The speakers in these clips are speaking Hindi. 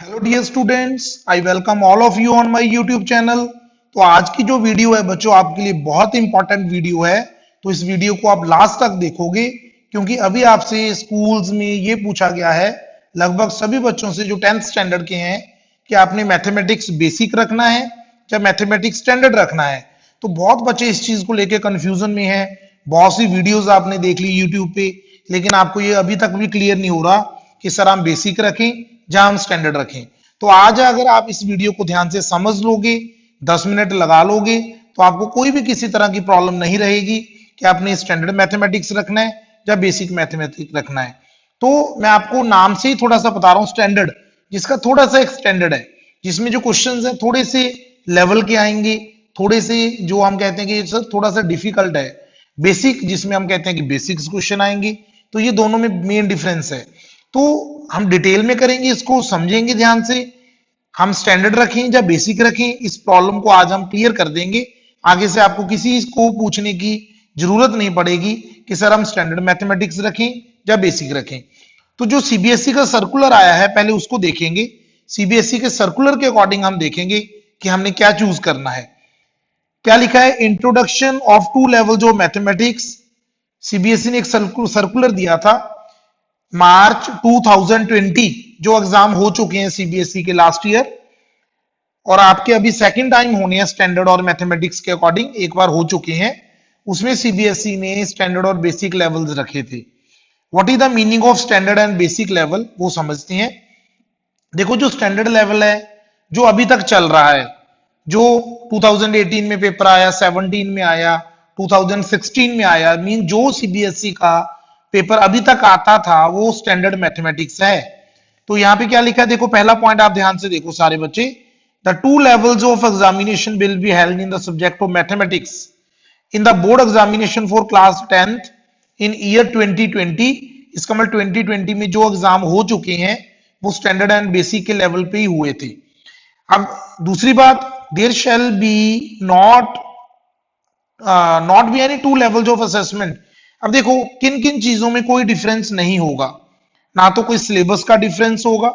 Hello dear students, I welcome all of you on my YouTube channel. तो आज की जो वीडियो है बच्चों आपके लिए बहुत इंपॉर्टेंट वीडियो है। तो इस वीडियो को आप लास्ट तक देखोगे क्योंकि अभी आपसे स्कूल्स में ये पूछा गया है लगभग सभी बच्चों से जो 10th स्टैंडर्ड के हैं कि आपने मैथमेटिक्स बेसिक रखना है या मैथमेटिक्स स्टैंडर्ड रखना है। तो बहुत बच्चे इस चीज को लेकर कंफ्यूजन में हैं। बहुत सी वीडियोस आपने देख ली यूट्यूब पे, लेकिन आपको ये अभी तक भी क्लियर नहीं हो रहा कि सर हम बेसिक रखें या हम स्टैंडर्ड रखें। तो आज अगर आप इस वीडियो को ध्यान से समझ लोगे, 10 मिनट लगा लोगे, तो आपको कोई भी किसी तरह की प्रॉब्लम नहीं रहेगी कि आपने स्टैंडर्ड मैथमेटिक्स रखना है या बेसिक मैथमेटिक्स रखना है। तो मैं आपको नाम से ही थोड़ा सा बता रहा हूं, स्टैंडर्ड जिसका थोड़ा सा एक स्टैंडर्ड है, जिसमें जो क्वेश्चंस हैं थोड़े से लेवल के आएंगे, थोड़े से जो हम कहते हैं कि सर थोड़ा सा डिफिकल्ट है। बेसिक जिसमें हम कहते हैं कि बेसिक्स क्वेश्चन आएंगे। तो ये दोनों में मेन डिफरेंस है। तो हम डिटेल में करेंगे, इसको समझेंगे ध्यान से। हम स्टैंडर्ड रखें या बेसिक रखें, इस प्रॉब्लम को आज हम क्लियर कर देंगे। आगे से आपको किसी को पूछने की जरूरत नहीं पड़ेगी कि सर हम स्टैंडर्ड मैथमेटिक्स रखें या बेसिक रखें। तो जो सीबीएसई का सर्कुलर आया है पहले उसको देखेंगे। सीबीएसई के सर्कुलर के अकॉर्डिंग हम देखेंगे कि हमने क्या चूज करना है। क्या लिखा है, introduction of to levels of mathematics. CBSE ने एक सर्कुलर दिया था मार्च 2020, जो एग्जाम हो चुके हैं सीबीएसई के लास्ट ईयर, और आपके अभी सेकंड टाइम होने हैं स्टैंडर्ड और मैथमेटिक्स के अकॉर्डिंग, एक बार हो चुके हैं। उसमें सीबीएसई ने स्टैंडर्ड और बेसिक लेवल्स रखे थे। What is the meaning of standard and basic level, वो समझते हैं। देखो जो स्टैंडर्ड लेवल है जो अभी तक चल रहा है, जो 2018 में पेपर आया, 17 में आया, 2016 में आया, मीन जो सीबीएसई का पेपर अभी तक आता था वो स्टैंडर्ड मैथमेटिक्स है। तो यहां पे क्या लिखा है, देखो पहला पॉइंट आप ध्यान से देखो सारे बच्चे। The two levels of examination will be held in the subject of mathematics in the board examination for class 10th in year 2020। इसका मतलब 2020 में जो एग्जाम हो चुके हैं वो स्टैंडर्ड एंड बेसिक के लेवल पे ही हुए थे। अब दूसरी बात, there shall be not be any two levels of assessment. अब देखो किन किन चीजों में कोई डिफरेंस नहीं होगा। ना तो कोई सिलेबस का डिफरेंस होगा,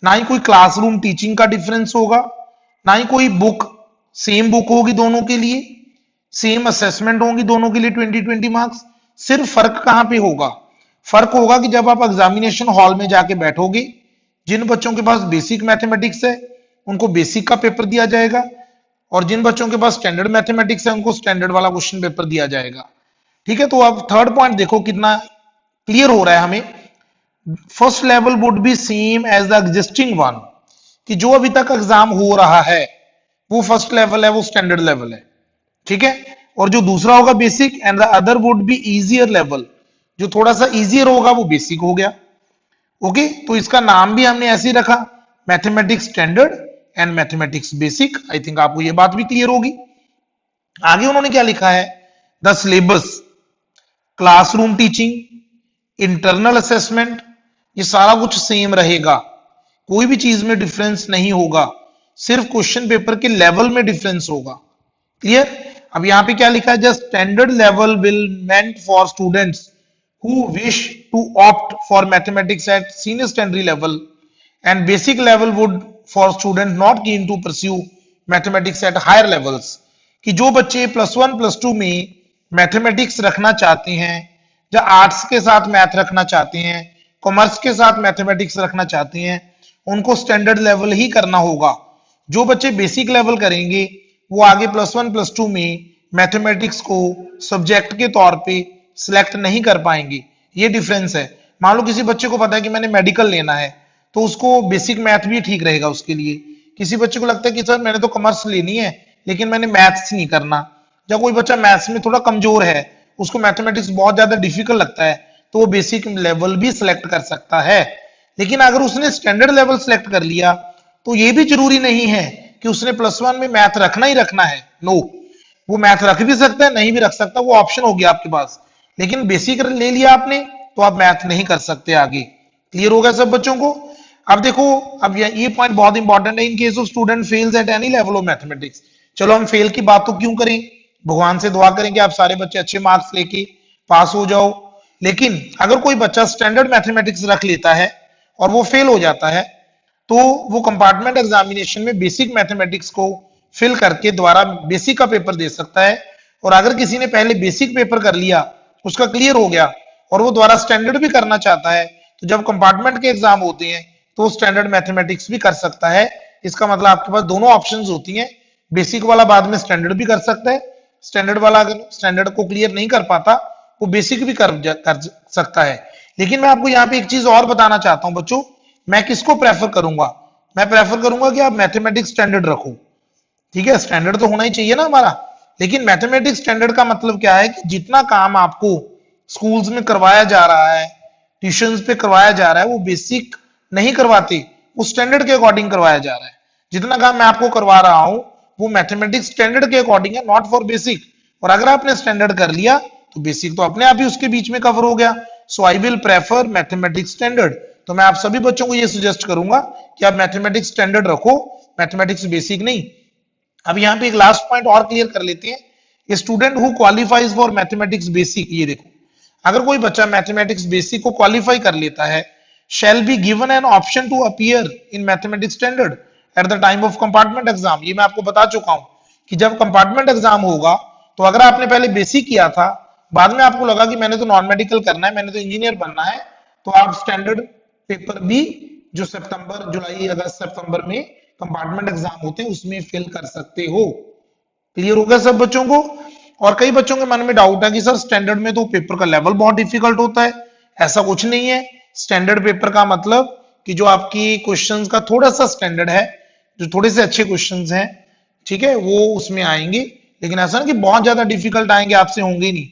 ना ही कोई क्लासरूम टीचिंग का डिफरेंस होगा, ना ही कोई बुक, सेम बुक होगी दोनों के लिए, सेम असेसमेंट होंगी दोनों के लिए 20-20 मार्क्स। सिर्फ फर्क कहां पे होगा, फर्क होगा कि जब आप एग्जामिनेशन हॉल में जाके बैठोगे, जिन बच्चों के पास बेसिक मैथमेटिक्स है उनको बेसिक का पेपर दिया जाएगा, और जिन बच्चों के पास स्टैंडर्ड मैथमेटिक्स है उनको स्टैंडर्ड वाला क्वेश्चन पेपर दिया जाएगा। ठीक है, तो अब थर्ड पॉइंट देखो कितना क्लियर हो रहा है हमें। First level would be same as the existing one, कि जो अभी तक एग्जाम हो रहा है वो फर्स्ट लेवल है, वो स्टैंडर्ड लेवल है। ठीक है, और जो दूसरा होगा basic, and the other would be easier level, जो थोड़ा सा इजियर होगा वो बेसिक हो गया। ओके, तो इसका नाम भी हमने ऐसे ही रखा, mathematics standard and mathematics basic. I think आपको ये बात भी क्लियर होगी। आगे उन्होंने क्या लिखा है, the syllabus, classroom teaching, internal assessment, ये सारा कुछ सेम रहेगा, कोई भी चीज में डिफरेंस नहीं होगा, सिर्फ क्वेश्चन पेपर के लेवल में डिफरेंस होगा। क्लियर। अब यहां पे क्या लिखा है, just standard level will meant for students who wish to opt for mathematics at senior secondary level, and basic level would for students not keen to pursue mathematics at higher levels। कि जो बच्चे +1 +2 में मैथमेटिक्स रखना चाहते हैं या आर्ट्स के साथ मैथ रखना चाहते हैं, कॉमर्स के साथ मैथमेटिक्स रखना चाहते हैं, उनको स्टैंडर्ड लेवल ही करना होगा। जो बच्चे बेसिक लेवल करेंगे वो आगे +1 +2 में मैथमेटिक्स को सब्जेक्ट के तौर पे सिलेक्ट नहीं कर पाएंगे। ये डिफरेंस है। मान लो किसी बच्चे को पता है कि मैंने मेडिकल लेना है, तो उसको बेसिक मैथ भी ठीक रहेगा उसके लिए। किसी बच्चे को लगता है कि सर मैंने तो कॉमर्स लेनी है लेकिन मैंने मैथ्स नहीं करना, या कोई बच्चा मैथ्स में थोड़ा कमजोर है, उसको मैथमेटिक्स बहुत ज्यादा डिफिकल्ट लगता है, तो वो बेसिक लेवल भी सिलेक्ट कर सकता है। लेकिन अगर उसने स्टैंडर्ड लेवल सिलेक्ट कर लिया तो ये भी जरूरी नहीं है कि उसने +1 में मैथ रखना ही रखना है। नो, वो मैथ रख भी सकता है, नहीं भी रख सकता, वो ऑप्शन हो गया आपके पास। लेकिन बेसिक ले लिया आपने तो आप मैथ नहीं कर सकते आगे। क्लियर हो गया सब बच्चों को। अब देखो, अब ये पॉइंट बहुत इंपॉर्टेंट है, in case of student fails at any level of mathematics. चलो हम फेल की बात तो क्यों करें, भगवान से दुआ करें कि आप सारे बच्चे अच्छे मार्क्स लेके पास हो जाओ। लेकिन अगर कोई बच्चा स्टैंडर्ड मैथमेटिक्स रख लेता है और वो फेल हो जाता है, तो वो कंपार्टमेंट एग्जामिनेशन में बेसिक मैथमेटिक्स को फिल करके दोबारा बेसिक का पेपर दे सकता है। और अगर किसी ने पहले बेसिक पेपर कर लिया, उसका क्लियर हो गया और वो दोबारा स्टैंडर्ड भी करना चाहता है, तो जब कंपार्टमेंट के एग्जाम होते हैं तो वो स्टैंडर्ड मैथमेटिक्स भी कर सकता है। इसका मतलब आपके पास दोनों ऑप्शंस होती हैं। बेसिक वाला बाद में स्टैंडर्ड भी कर सकता है, स्टैंडर्ड वाला अगर स्टैंडर्ड को क्लियर नहीं कर पाता वो बेसिक भी कर सकता है। लेकिन मैं आपको यहाँ पे एक चीज और बताना चाहता हूं बच्चों, मैं किसको प्रेफर करूंगा? मैं प्रेफर करूंगा कि आप मैथमेटिक्स स्टैंडर्ड रखो। ठीक है, स्टैंडर्ड तो होना ही चाहिए ना हमारा। लेकिन मैथमेटिक्स स्टैंडर्ड का मतलब क्या है कि जितना काम आपको स्कूल्स में करवाया जा रहा है, ट्यूशंस पे करवाया जा रहा है, वो बेसिक नहीं करवाते, वो स्टैंडर्ड के अकॉर्डिंग करवाया जा रहा है। जितना काम मैं आपको करवा रहा हूं वो मैथमेटिक्स स्टैंडर्ड के अकॉर्डिंग है, नॉट फॉर बेसिक। और अगर आपने स्टैंडर्ड कर लिया तो बेसिक तो अपने आप ही उसके बीच में कवर हो गया। So I will prefer mathematics standard. तो मैं आप सभी बच्चों को ये सजेस्ट करूंगा कि आप मैथमेटिक्स स्टैंडर्ड रखो, मैथमेटिक्स बेसिक नहीं। अब यहाँ पे एक लास्ट पॉइंट और क्लियर कर लेते हैं। Student who qualifies for mathematics basic, ये देखो, अगर कोई बच्चा मैथमेटिक्स बेसिक को क्वालिफाई कर लेता है, shall be given an option to appear in mathematics standard at the time of compartment exam। ये मैं आपको बता चुका हूं कि जब कंपार्टमेंट एग्जाम होगा तो अगर आपने पहले बेसिक किया था, बाद में आपको लगा कि मैंने तो नॉन मेडिकल करना है, मैंने तो इंजीनियर बनना है, तो आप स्टैंडर्ड पेपर भी जो सितंबर, जुलाई, अगस्त, सितंबर में कंपार्टमेंट एग्जाम होते हैं उसमें फिल कर सकते हो। क्लियर हो गया सब बच्चों को? और कई बच्चों के मन में डाउट है कि सर स्टैंडर्ड में तो पेपर का लेवल बहुत डिफिकल्ट होता है। ऐसा कुछ नहीं है। स्टैंडर्ड पेपर का मतलब कि जो आपकी क्वेश्चंस का थोड़ा सा स्टैंडर्ड है, जो थोड़े से अच्छे क्वेश्चंस हैं, ठीक है, वो उसमें आएंगे। लेकिन ऐसा ना कि बहुत ज्यादा डिफिकल्ट आएंगे, आपसे होंगे नहीं।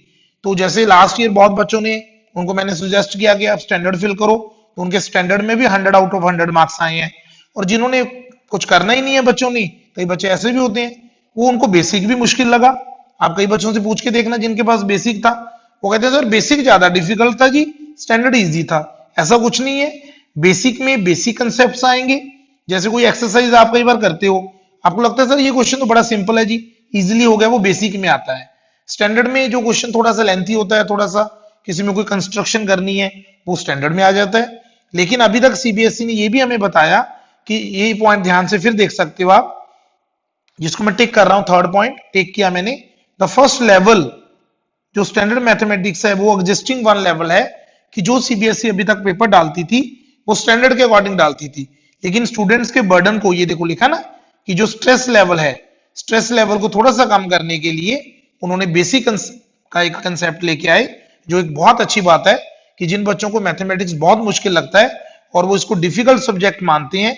तो जैसे लास्ट ईयर बहुत बच्चों ने, उनको मैंने सजेस्ट किया कि आप स्टैंडर्ड फिल करो, तो उनके स्टैंडर्ड में भी 100 आउट ऑफ 100 मार्क्स आए हैं। और जिन्होंने कुछ करना ही नहीं है बच्चों ने, कई बच्चे ऐसे भी होते हैं, वो उनको बेसिक भी मुश्किल लगा। आप कई बच्चों से पूछ के देखना जिनके पास बेसिक था, वो कहते हैं सर बेसिक ज्यादा डिफिकल्ट था जी, स्टैंडर्ड इजी था। ऐसा कुछ नहीं है। बेसिक में बेसिक कंसेप्ट आएंगे। जैसे कोई एक्सरसाइज आप कई बार करते हो, आपको लगता है सर ये क्वेश्चन तो बड़ा सिंपल है जी, इजिली हो गया, वो बेसिक में आता है। स्टैंडर्ड में जो क्वेश्चन थोड़ा सा लेंथी होता है, थोड़ा सा किसी में कोई कंस्ट्रक्शन करनी है, वो स्टैंडर्ड में आ जाता है। लेकिन अभी तक सीबीएसई ने ये भी हमें बताया कि ये पॉइंट ध्यान से फिर देख सकते हो आप, जिसको मैं टिक कर रहा हूं, थर्ड पॉइंट टिक किया मैंने। द फर्स्ट लेवल जो स्टैंडर्ड मैथमेटिक्स है वो एग्जिस्टिंग वन लेवल है, कि जो सीबीएसई अभी तक पेपर डालती थी वो स्टैंडर्ड के अकॉर्डिंग डालती थी। लेकिन स्टूडेंट्स के बर्डन को, ये देखो लिखा ना, कि जो स्ट्रेस लेवल है, स्ट्रेस लेवल को थोड़ा सा कम करने के लिए उन्होंने बेसिक का एक कंसेप्ट लेके आए, जो एक बहुत अच्छी बात है कि जिन बच्चों को मैथमेटिक्स बहुत मुश्किल लगता है और वो इसको डिफिकल्ट सब्जेक्ट मानते हैं,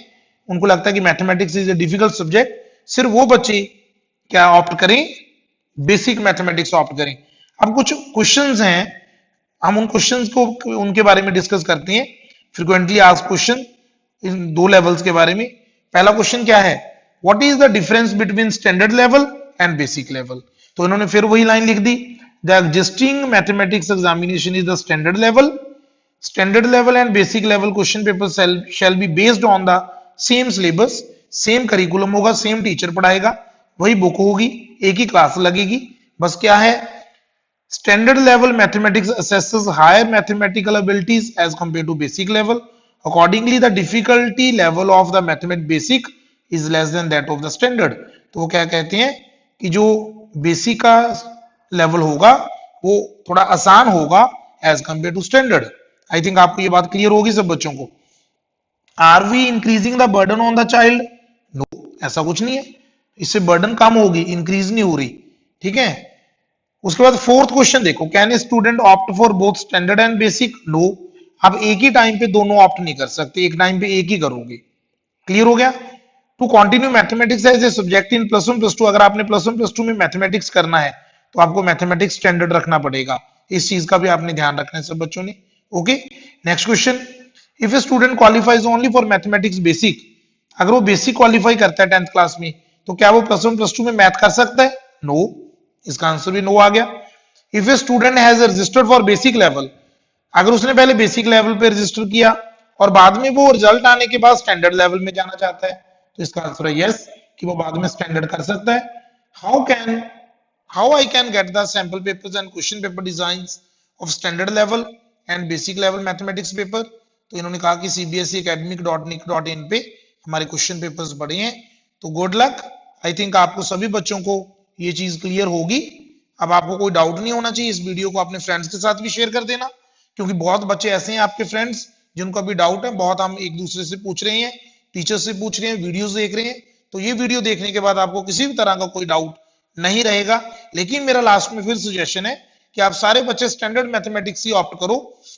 उनको लगता है कि mathematics is a difficult subject, सिर्फ वो बच्चे क्या ऑप्ट करें, बेसिक मैथमेटिक्स ऑप्ट करें। अब कुछ क्वेश्चंस हैं, हम उन क्वेश्चंस को उनके बारे में डिस्कस करते हैं। फ्रीक्वेंटली आस्क्ड क्वेश्चन इन दो लेवल्स के बारे में। पहला क्वेश्चन क्या है, what is the difference between standard level and basic level? तो इन्होंने फिर वही लाइन लिख दी, the existing mathematics examination is the standard level. Standard level and basic level question paper shall be based on the same syllabus, same curriculum होगा, सेम टीचर पढ़ाएगा, वही बुक होगी, एक ही क्लास लगेगी। बस क्या है, standard level mathematics assesses higher mathematical abilities as compared to basic level. Accordingly, the difficulty level of the mathematics basic is less than that of the standard. तो वो क्या कहते हैं कि जो बेसिक का लेवल होगा वो थोड़ा आसान होगा as compare to standard. I think आपको ये बात क्लियर होगी सब बच्चों को। Are we increasing the burden on the child? No, ऐसा कुछ नहीं है, इससे बर्डन कम होगी, इंक्रीज नहीं हो रही। ठीक है, उसके बाद फोर्थ क्वेश्चन देखो, can a student opt for both standard and basic? No, आप एक ही टाइम पे दोनों ऑप्ट नहीं कर सकते, एक टाइम पे एक ही करोगे। क्लियर हो गया? To continue mathematics as a subject in plus one plus two, अगर आपने प्लस वन प्लस टू में मैथमेटिक्स करना है तो आपको मैथमेटिक्स स्टैंडर्ड रखना पड़ेगा। इस चीज का भी आपने ध्यान रखना है सब बच्चों ने। Okay, next question, if a student qualifies only for mathematics basic, अगर वो बेसिक क्वालिफाई करता है 10th क्लास में, तो क्या वो प्लस वन प्लस टू में मैथ कर सकता है? नो, इसका आंसर भी नो आ गया। If a student has registered for basic level, अगर उसने पहले बेसिक लेवल पे रजिस्टर किया और बाद में वो रिजल्ट आने के बाद स्टैंडर्ड लेवल में जाना चाहता है, तो इसका आंसर है यस, कि वो बाद में स्टैंडर्ड कर सकता है। How I can get the sample papers and question paper designs of standard level and basic level mathematics paper? तो इन्होंने कहा कि cbseacademic.nic.in पे हमारे क्वेश्चन पेपर्स बड़े हैं। तो गुड लक। आई थिंक आपको सभी बच्चों को ये चीज क्लियर होगी। अब आपको कोई डाउट नहीं होना चाहिए। इस वीडियो को अपने फ्रेंड्स के साथ भी शेयर कर देना, क्योंकि बहुत बच्चे ऐसे हैं आपके फ्रेंड्स जिनको अभी डाउट है। बहुत हम एक दूसरे से पूछ रहे हैं, टीचर से पूछ रहे हैं, वीडियोस देख रहे हैं। तो ये वीडियो देखने के बाद आपको किसी भी तरह का कोई डाउट नहीं रहेगा। लेकिन मेरा लास्ट में फिर सजेशन है कि आप सारे बच्चे स्टैंडर्ड मैथमेटिक्स ही ऑप्ट करो,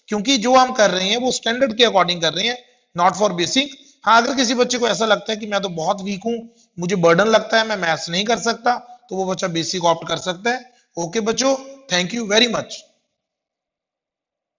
क्योंकि जो हम कर रहे हैं वो स्टैंडर्ड के अकॉर्डिंग कर रहे हैं, नॉट फॉर बेसिक। हाँ, अगर किसी बच्चे को ऐसा लगता है कि मैं तो बहुत वीक हूं, मुझे बर्डन लगता है, मैं मैथ्स नहीं कर सकता, तो वो बच्चा बेसिक ऑप्ट कर सकता है। ओके बच्चों, थैंक यू वेरी मच।